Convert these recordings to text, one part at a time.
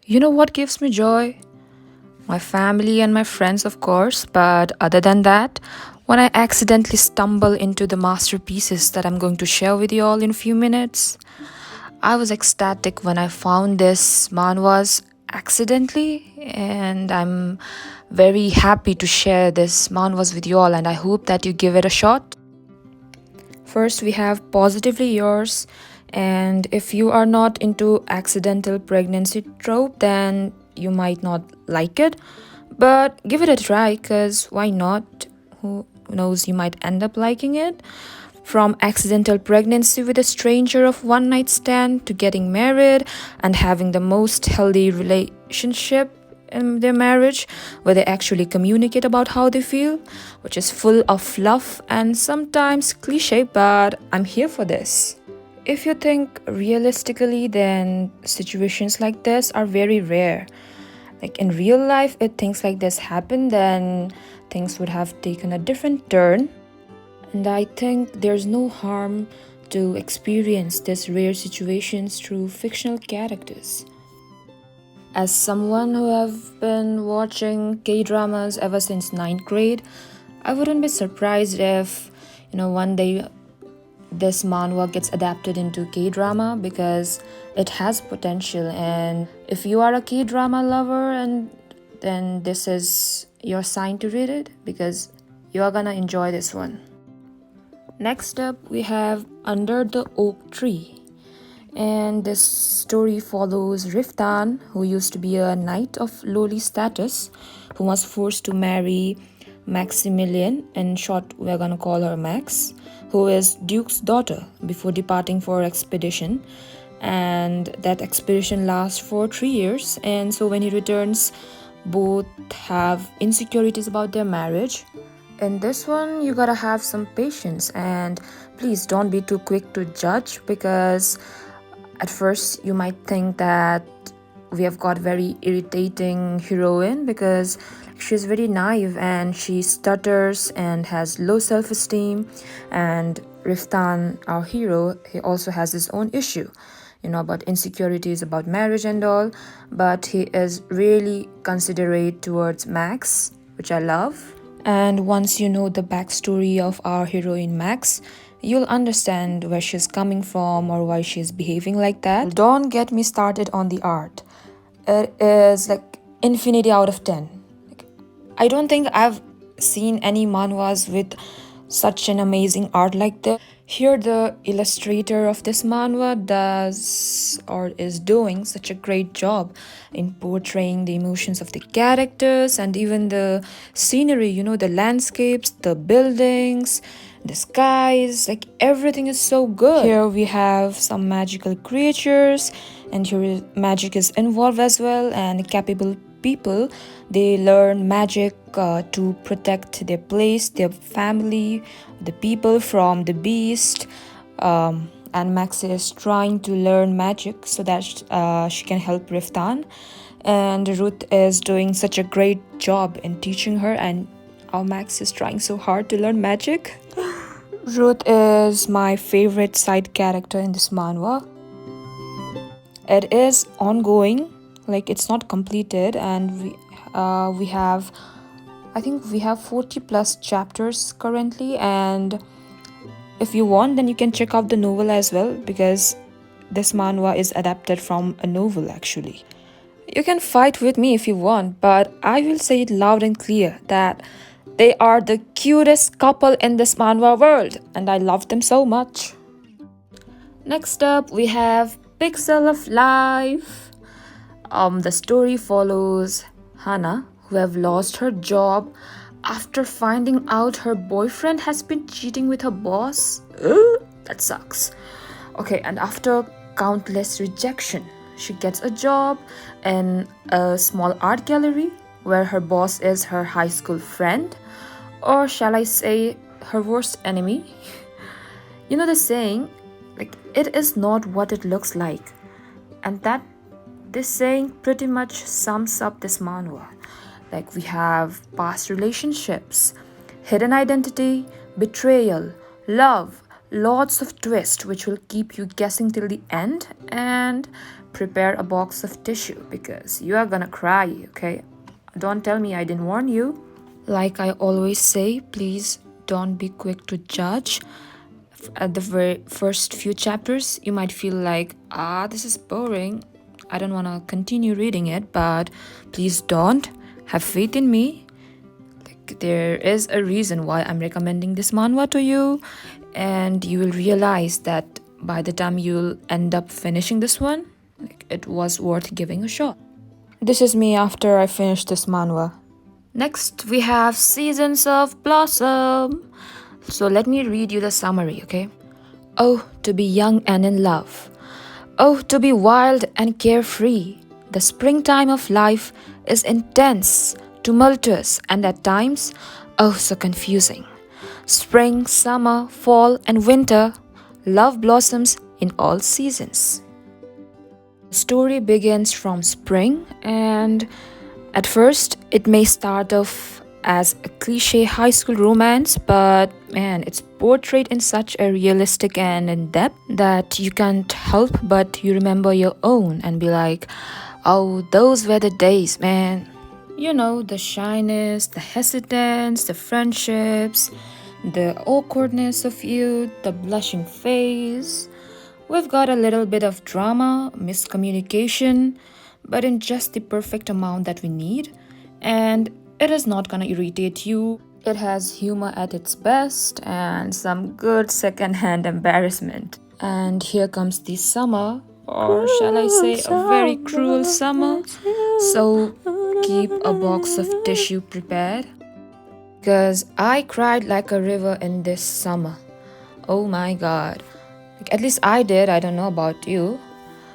You know what gives me joy? My family and my friends, of course, but other than that, when I accidentally stumble into the masterpieces that I'm going to share with you all in a few minutes, I was ecstatic when I found this manhwas accidentally, and I'm very happy to share this manhwas with you all, and I hope that you give it a shot. First, we have Positively Yours. And if you are not into accidental pregnancy trope, then you might not like it. But give it a try, because why not? Who knows, you might end up liking it. From accidental pregnancy with a stranger of one night stand to getting married and having the most healthy relationship in their marriage, where they actually communicate about how they feel, which is full of fluff and sometimes cliche, but I'm here for this. If you think realistically, then situations like this are very rare. Like in real life, if things like this happen, then things would have taken a different turn. And I think there's no harm to experience these rare situations through fictional characters. As someone who have been watching K-dramas ever since ninth grade, I wouldn't be surprised if, one day this manhwa gets adapted into K-drama because it has potential. And if you are a K-drama lover, and then this is your sign to read it because you are gonna enjoy this one. Next up, we have Under the Oak Tree. And this story follows Riftan, who used to be a knight of lowly status, who was forced to marry Maximilian, in short, we're gonna call her Max, who is Duke's daughter, before departing for expedition. And that expedition lasts for 3 years, and so when he returns, both have insecurities about their marriage. In this one, you gotta have some patience, and please don't be too quick to judge, because at first you might think that we have got very irritating heroine because she's very naive and she stutters and has low self-esteem. And Riftan, our hero, he also has his own issue, about insecurities about marriage and all, but he is really considerate towards Max, which I love. And once you know the backstory of our heroine Max, you'll understand where she's coming from or why she's behaving like that. Don't get me started on the art. It is like infinity out of 10. I don't think I've seen any manhwas with such an amazing art like this. Here, the illustrator of this manhwa does or is doing such a great job in portraying the emotions of the characters and even the scenery, the landscapes, the buildings, the skies, like everything is so good. Here we have some magical creatures, and here magic is involved as well, and capable people, they learn magic to protect their place, their family, the people from the beast. And Max is trying to learn magic so that she can help Riftan. And Ruth is doing such a great job in teaching her, and our Max is trying so hard to learn magic. Ruth is my favorite side character in this manhwa. It is ongoing, like it's not completed, and we have, I think we have 40 plus chapters currently. And if you want, then you can check out the novel as well, because this manhwa is adapted from a novel actually. You can fight with me if you want, but I will say it loud and clear that they are the cutest couple in this manhwa world, and I love them so much. Next up, we have Pixel of Life. The story follows Hannah, who have lost her job after finding out her boyfriend has been cheating with her boss. That sucks. Okay, and after countless rejection, she gets a job in a small art gallery where her boss is her high school friend, or shall I say, her worst enemy. You know the saying, like, it is not what it looks like. And that this saying pretty much sums up this manhwa. Like, we have past relationships, hidden identity, betrayal, love, lots of twists which will keep you guessing till the end, and prepare a box of tissue because you are gonna cry, okay? Don't tell me I didn't warn you. Like I always say, please don't be quick to judge. At the very first few chapters, you might feel like, this is boring. I don't want to continue reading it, but please don't. Have faith in me. Like, there is a reason why I'm recommending this manhwa to you, and you will realize that by the time you'll end up finishing this one, like, it was worth giving a shot. This is me after I finished this manhwa. Next, we have Seasons of Blossom. So let me read you the summary, okay? Oh, to be young and in love. Oh, to be wild and carefree. The springtime of life is intense, tumultuous, and at times, oh, so confusing. Spring, summer, fall, and winter, love blossoms in all seasons. The story begins from spring, and at first, it may start off as a cliche high school romance, but man, it's portrayed in such a realistic and in depth that you can't help but you remember your own and be like, oh, those were the days, man. You know, the shyness, the hesitance, the friendships, the awkwardness of youth, the blushing face. We've got a little bit of drama, miscommunication, but in just the perfect amount that we need. And it is not gonna irritate you. It has humor at its best and some good secondhand embarrassment. And here comes the summer, or shall I say, a very cruel summer. So keep a box of tissue prepared. Because I cried like a river in this summer. Oh my god. Like, at least I did, I don't know about you.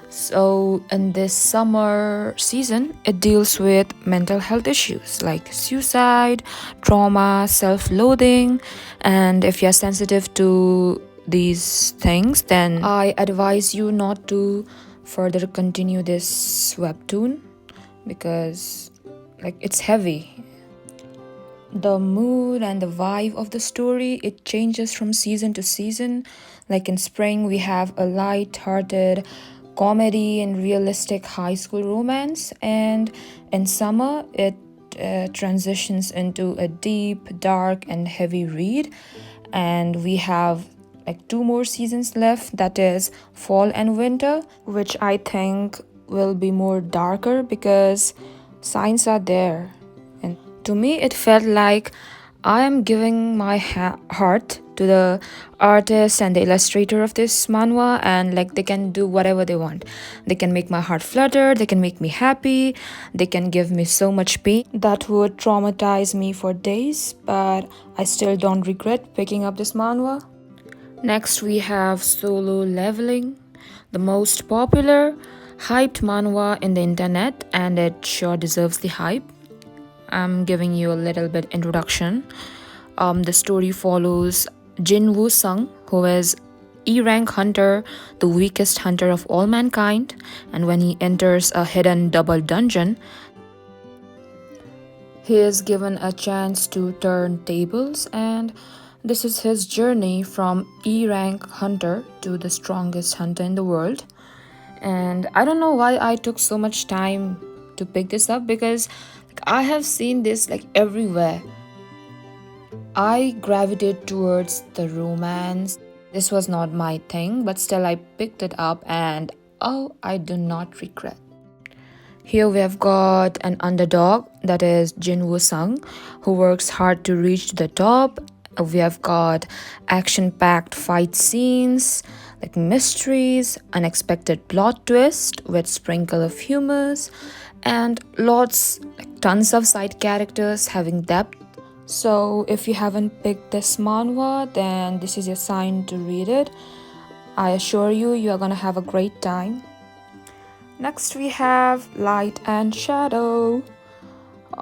So, in this summer season, it deals with mental health issues like suicide, trauma, self loathing, and if you're sensitive to these things, then I advise you not to further continue this webtoon because, like, it's heavy. The mood and the vibe of the story, it changes from season to season. Like in spring, we have a light-hearted comedy and realistic high school romance, and in summer it transitions into a deep, dark, and heavy read. And we have like 2 more seasons left, that is fall and winter, which I think will be more darker because signs are there. And to me it felt like I am giving my heart to the artist and the illustrator of this manhwa, and like they can do whatever they want. They can make my heart flutter, they can make me happy, they can give me so much pain that would traumatize me for days, but I still don't regret picking up this manhwa. Next we have Solo Leveling, the most popular hyped manhwa in the internet, and it sure deserves the hype. I'm giving you a little bit introduction. The story follows Jin Woo Sung, who is E-rank hunter, the weakest hunter of all mankind, and when he enters a hidden double dungeon, he is given a chance to turn tables, and this is his journey from E-rank hunter to the strongest hunter in the world. And I don't know why I took so much time to pick this up because I have seen this like everywhere. I gravitate towards the romance. This was not my thing, but still I picked it up and oh, I do not regret. Here we have got an underdog, that is Jin Woo Sung, who works hard to reach the top. We have got action-packed fight scenes, like mysteries, unexpected plot twist with sprinkle of humors, and lots, like tons of side characters having depth. So if you haven't picked this manhwa, then this is your sign to read it. I assure you, you are gonna have a great time. Next we have Light and Shadow.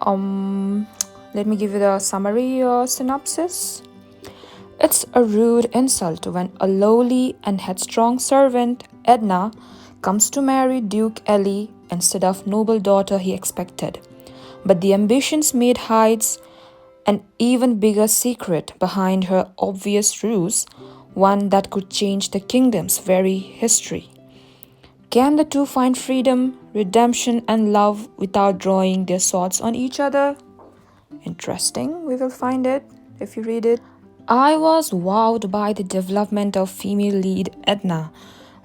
Let me give you the summary or synopsis. It's a rude insult when a lowly and headstrong servant, Edna, comes to marry Duke Ellie instead of noble daughter he expected. But the ambitions maid hides an even bigger secret behind her obvious ruse, one that could change the kingdom's very history. Can the two find freedom, redemption, and love without drawing their swords on each other? Interesting, we will find it if you read it. I was wowed by the development of female lead Edna.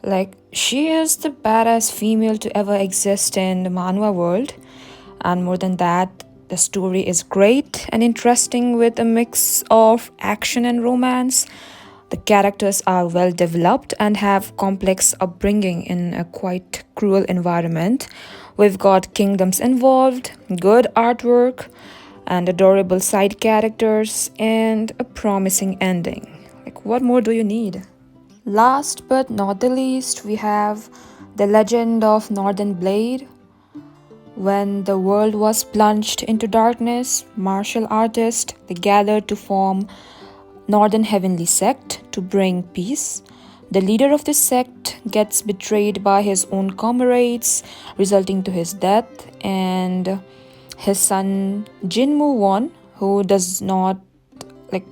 Like, she is the badass female to ever exist in the manhwa world. And more than that, the story is great and interesting with a mix of action and romance. The characters are well developed and have complex upbringing in a quite cruel environment. We've got kingdoms involved, good artwork, and adorable side characters, and a promising ending. Like, what more do you need? Last but not the least, we have The Legend of Northern Blade. When the world was plunged into darkness, martial artists they gathered to form Northern Heavenly Sect to bring peace. The leader of this sect gets betrayed by his own comrades, resulting to his death, and his son Jinmu Won, who does not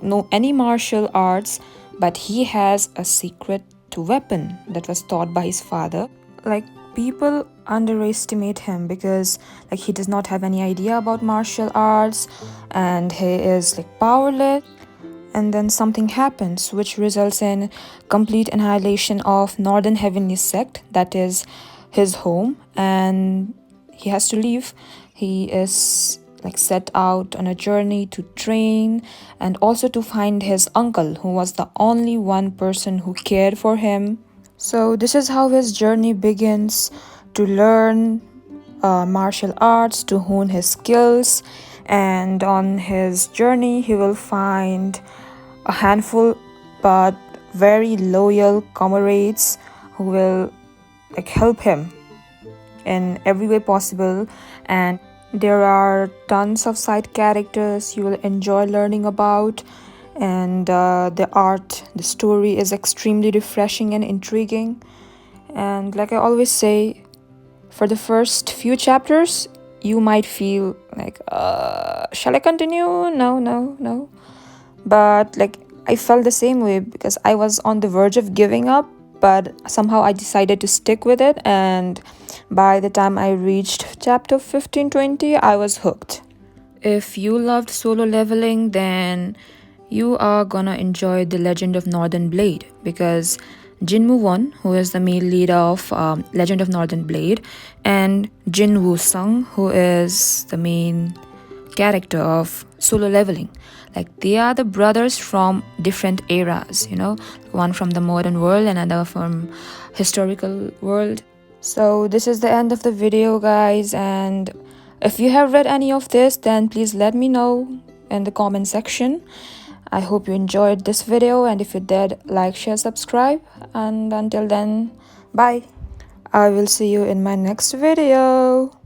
know any martial arts, but he has a secret weapon that was taught by his father. Like, people underestimate him because he does not have any idea about martial arts and he is powerless, and then something happens which results in complete annihilation of Northern Heavenly Sect, that is his home, and he has to leave. He is set out on a journey to train and also to find his uncle, who was the only one person who cared for him. So this is how his journey begins, to learn martial arts, to hone his skills, and on his journey he will find a handful but very loyal comrades who will help him in every way possible. And there are tons of side characters you will enjoy learning about, and the story is extremely refreshing and intriguing. And like I always say, for the first few chapters you might feel shall I continue? No. But I felt the same way because I was on the verge of giving up, but somehow I decided to stick with it, and by the time I reached chapter 15-20, I was hooked. If you loved solo leveling, then you are gonna enjoy The Legend of Northern Blade, because Jinmu Won, who is the male lead of Legend of Northern Blade, and Jin Woo Sung, who is the main character of solo leveling, they are the brothers from different eras, one from the modern world and another from historical world. So this is the end of the video, guys, and if you have read any of this, then please let me know in the comment section. I hope you enjoyed this video, and if you did, like, share, subscribe, and until then, bye. I will see you in my next video.